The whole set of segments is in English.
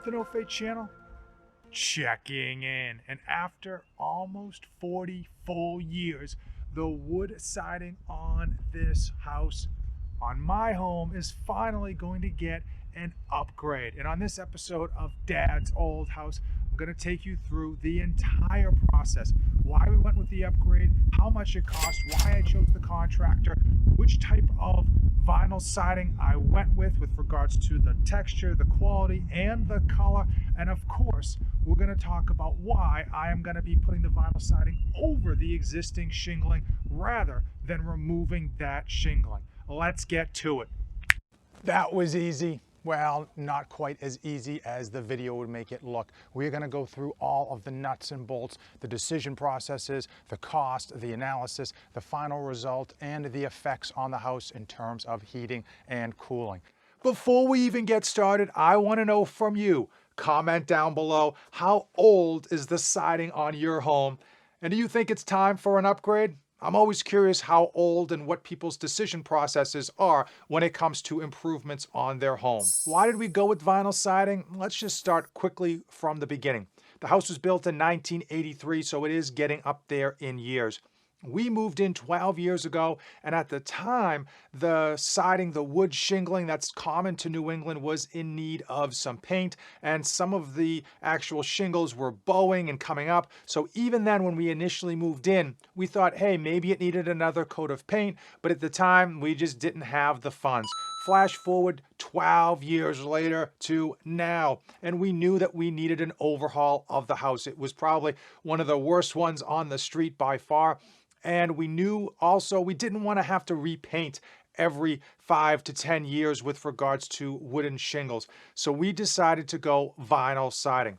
the No Fade channel? Checking in. And after almost 40 full years, the wood siding on this house, on my home, is finally going to get an upgrade. And on this episode of Dad's Old House, I'm going to take you through the entire process, why we went with the upgrade, how much it cost, why I chose the contractor, which type of vinyl siding I went with regards to the texture, the quality, and the color. And of course, we're going to talk about why I am going to be putting the vinyl siding over the existing shingling rather than removing that shingling. Let's get to it. That was easy. Well, not quite as easy as the video would make it look. We're going to go through all of the nuts and bolts, the decision processes, the cost, the analysis, the final result, and the effects on the house in terms of heating and cooling. Before we even get started, I want to know from you. Comment down below, how old is the siding on your home? And do you think it's time for an upgrade? I'm always curious how old and what people's decision processes are when it comes to improvements on their home. Why did we go with vinyl siding? Let's just start quickly from the beginning. The house was built in 1983, so it is getting up there in years. We moved in 12 years ago, and at the time, the siding, the wood shingling that's common to New England, was in need of some paint, and some of the actual shingles were bowing and coming up. So even then, when we initially moved in, we thought, hey, maybe it needed another coat of paint, but at the time, we just didn't have the funds. Flash forward 12 years later to now, and we knew that we needed an overhaul of the house. It was probably one of the worst ones on the street by far. And we knew also we didn't want to have to repaint every 5 to 10 years with regards to wooden shingles. So we decided to go vinyl siding.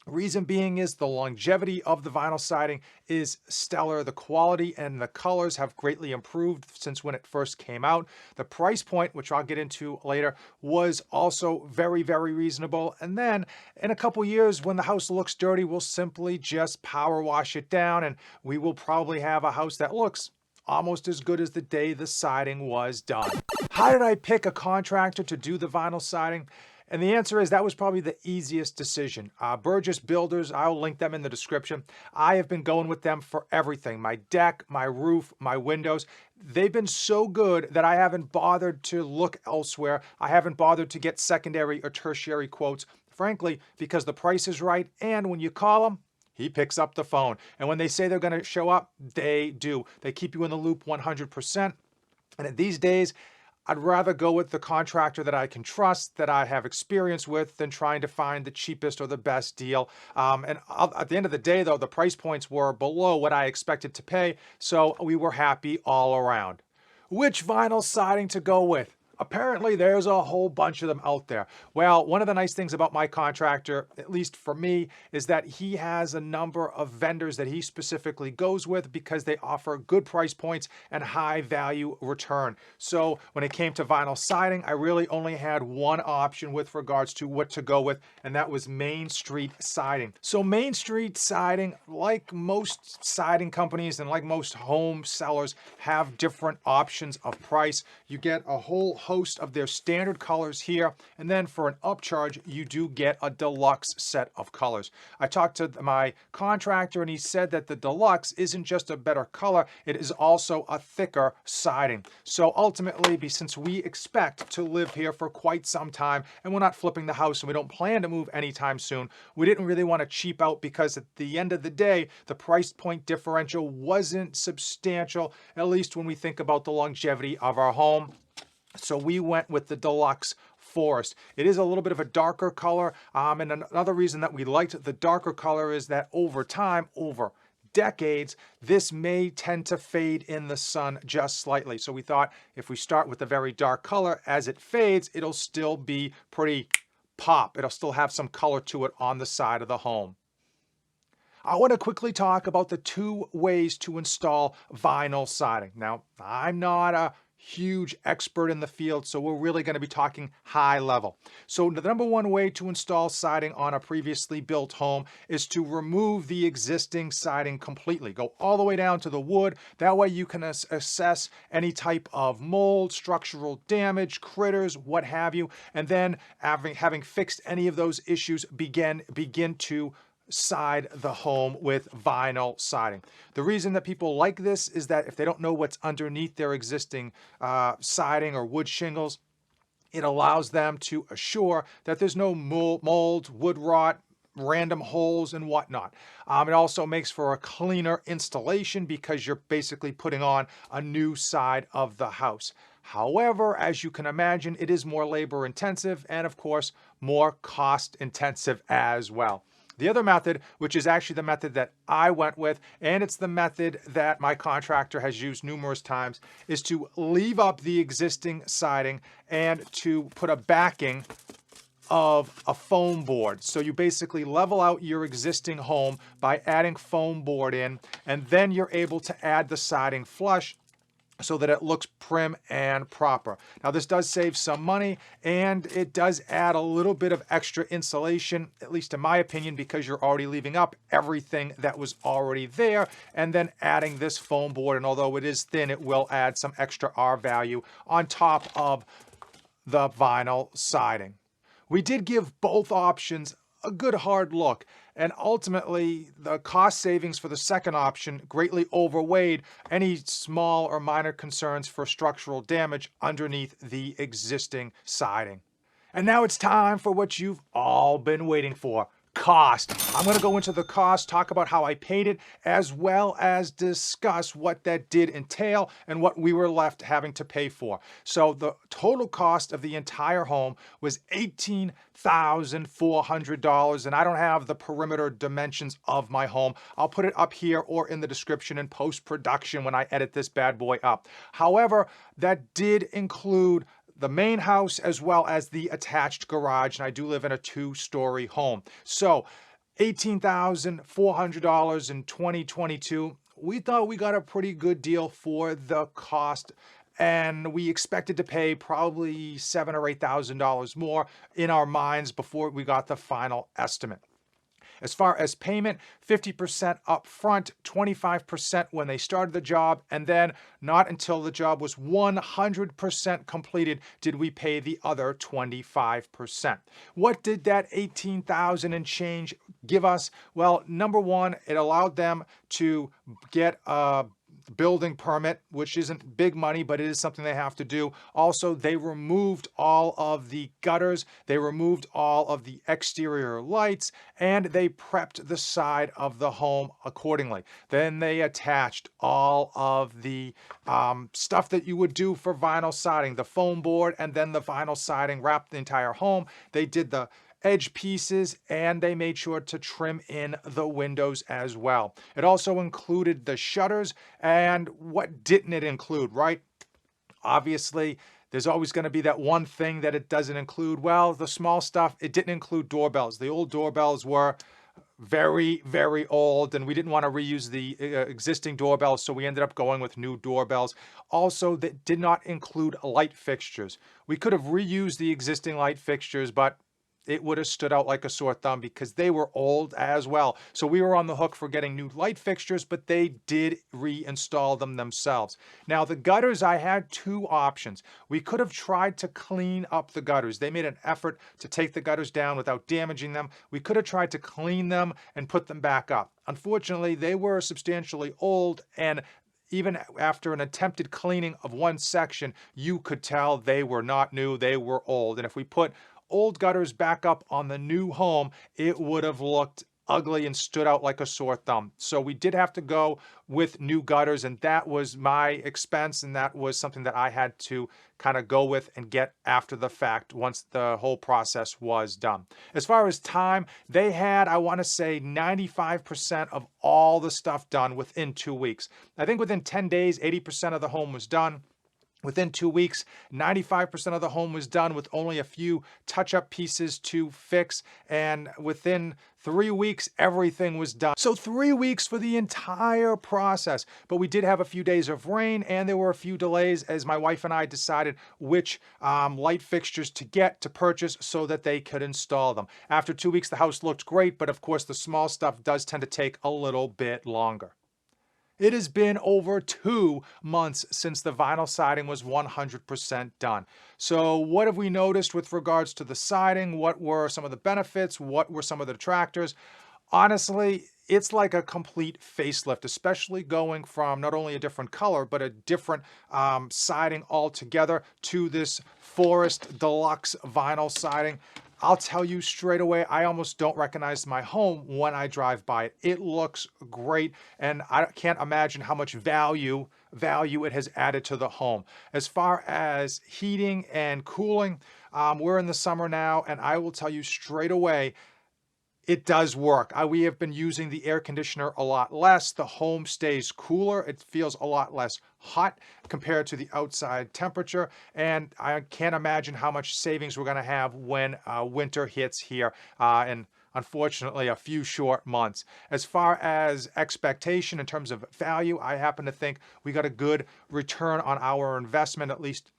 Reason being is the longevity of the vinyl siding is stellar. The quality and the colors have greatly improved since when it first came out. The price point, which I'll get into later, was also very, very reasonable. And then in a couple years, when the house looks dirty, we'll simply just power wash it down, and we will probably have a house that looks almost as good as the day the siding was done. How did I pick a contractor to do the vinyl siding? And the answer is that was probably the easiest decision. Burgess Builders, I'll link them in the description. I have been going with them for everything. My deck, my roof, my windows. They've been so good that I haven't bothered to look elsewhere. I haven't bothered to get secondary or tertiary quotes, frankly, because the price is right. And when you call them, he picks up the phone. And when they say they're going to show up, they do. They keep you in the loop 100%. And these days, I'd rather go with the contractor that I can trust, that I have experience with, than trying to find the cheapest or the best deal. And at the end of the day, though, the price points were below what I expected to pay, so we were happy all around. Which vinyl siding to go with? Apparently, there's a whole bunch of them out there. Well, one of the nice things about my contractor, at least for me, is that he has a number of vendors that he specifically goes with because they offer good price points and high value return. So when it came to vinyl siding, I really only had one option with regards to what to go with, and that was Main Street Siding. So Main Street Siding, like most siding companies and like most home sellers, have different options of price. You get a whole host of their standard colors here, and then for an upcharge you do get a deluxe set of colors. I talked to my contractor and he said that the deluxe isn't just a better color, it is also a thicker siding. So ultimately, since we expect to live here for quite some time and we're not flipping the house and we don't plan to move anytime soon, we didn't really want to cheap out because at the end of the day the price point differential wasn't substantial, at least when we think about the longevity of our home. So we went with the Deluxe Forest. It is a little bit of a darker color, and another reason that we liked the darker color is that over time, over decades, this may tend to fade in the sun just slightly. So we thought if we start with a very dark color, as it fades, it'll still be pretty pop. It'll still have some color to it on the side of the home. I want to quickly talk about the two ways to install vinyl siding. Now, I'm not a huge expert in the field, so we're really going to be talking high level. So the number one way to install siding on a previously built home is to remove the existing siding completely. Go all the way down to the wood. That way you can assess any type of mold, structural damage, critters, what have you, and then having fixed any of those issues, begin to side the home with vinyl siding. The reason that people like this is that if they don't know what's underneath their existing siding or wood shingles, it allows them to assure that there's no mold, wood rot, random holes and whatnot. It also makes for a cleaner installation because you're basically putting on a new side of the house. However, as you can imagine, it is more labor intensive and of course more cost intensive as well. The other method, which is actually the method that I went with, and it's the method that my contractor has used numerous times, is to leave up the existing siding and to put a backing of a foam board. So you basically level out your existing home by adding foam board in, and then you're able to add the siding flush so that it looks prim and proper. Now this does save some money and it does add a little bit of extra insulation, at least in my opinion, because you're already leaving up everything that was already there and then adding this foam board. And although it is thin, it will add some extra R value on top of the vinyl siding. We did give both options a good hard look, and ultimately the cost savings for the second option greatly overweighed any small or minor concerns for structural damage underneath the existing siding. And now it's time for what you've all been waiting for. Cost. I'm going to go into the cost, talk about how I paid it, as well as discuss what that did entail and what we were left having to pay for. So the total cost of the entire home was $18,400, and I don't have the perimeter dimensions of my home. I'll put it up here or in the description in post-production when I edit this bad boy up. However, that did include the main house as well as the attached garage, and I do live in a two-story home. So $18,400 in 2022. We thought we got a pretty good deal for the cost, and we expected to pay probably $7,000 or $8,000 more in our minds before we got the final estimate. As far as payment, 50% up front, 25% when they started the job, and then not until the job was 100% completed did we pay the other 25%. What did that $18,000 and change give us? Well, number one, it allowed them to get a building permit, which isn't big money, but it is something they have to do. Also, they removed all of the gutters, they removed all of the exterior lights, and they prepped the side of the home accordingly. Then they attached all of the stuff that you would do for vinyl siding, the foam board, and then the vinyl siding wrapped the entire home. They did the edge pieces and they made sure to trim in the windows as well. It also included the shutters, and what didn't it include, right? Obviously, there's always going to be that one thing that it doesn't include. Well, the small stuff, it didn't include doorbells. The old doorbells were very, very old, and we didn't want to reuse the existing doorbells, so we ended up going with new doorbells. Also, that did not include light fixtures. We could have reused the existing light fixtures, but it would have stood out like a sore thumb because they were old as well. So we were on the hook for getting new light fixtures, but they did reinstall them themselves. Now, the gutters, I had two options. We could have tried to clean up the gutters. They made an effort to take the gutters down without damaging them. We could have tried to clean them and put them back up. Unfortunately, they were substantially old, and even after an attempted cleaning of one section, you could tell they were not new, they were old. And if we put old gutters back up on the new home, it would have looked ugly and stood out like a sore thumb. So we did have to go with new gutters, and that was my expense, and that was something that I had to kind of go with and get after the fact once the whole process was done. As far as time, they had, I want to say, 95% of all the stuff done within 2 weeks. I think within 10 days, 80% of the home was done. Within 2 weeks, 95% of the home was done with only a few touch-up pieces to fix, and within 3 weeks, everything was done. So 3 weeks for the entire process. But we did have a few days of rain, and there were a few delays as my wife and I decided which light fixtures to purchase so that they could install them. After 2 weeks, the house looked great, but of course the small stuff does tend to take a little bit longer. It has been over 2 months since the vinyl siding was 100% done. So what have we noticed with regards to the siding? What were some of the benefits? What were some of the detractors? Honestly, it's like a complete facelift, especially going from not only a different color, but a different siding altogether to this Forest Deluxe vinyl siding. I'll tell you straight away, I almost don't recognize my home when I drive by it. It looks great, and I can't imagine how much value it has added to the home. As far as heating and cooling, we're in the summer now, and I will tell you straight away, it does work. We have been using the air conditioner a lot less. The home stays cooler. It feels a lot less hot compared to the outside temperature. And I can't imagine how much savings we're going to have when winter hits here in, unfortunately, a few short months. As far as expectation in terms of value, I happen to think we got a good return on our investment, at least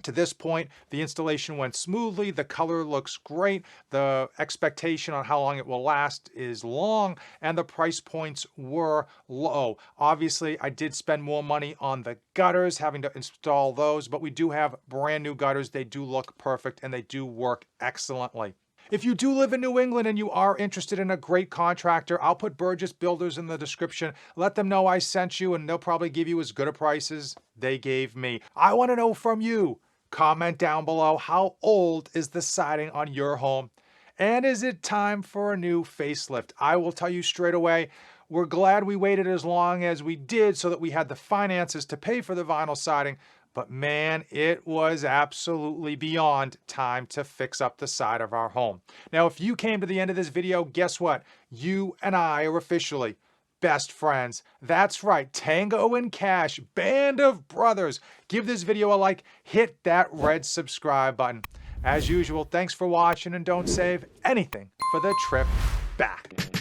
to this point. The installation went smoothly. The color looks great. The expectation on how long it will last is long, and the price points were low. Obviously, I did spend more money on the gutters, having to install those, but we do have brand new gutters. They do look perfect, and they do work excellently. If you do live in New England and you are interested in a great contractor, I'll put Burgess Builders in the description. Let them know I sent you, and they'll probably give you as good a price as they gave me. I want to know from you. Comment down below, how old is the siding on your home? And is it time for a new facelift? I will tell you straight away, we're glad we waited as long as we did so that we had the finances to pay for the vinyl siding. But man, it was absolutely beyond time to fix up the side of our home. Now, if you came to the end of this video, guess what? You and I are officially best friends. That's right, Tango and Cash, band of brothers. Give this video a like, hit that red subscribe button. As usual, thanks for watching, and don't save anything for the trip back.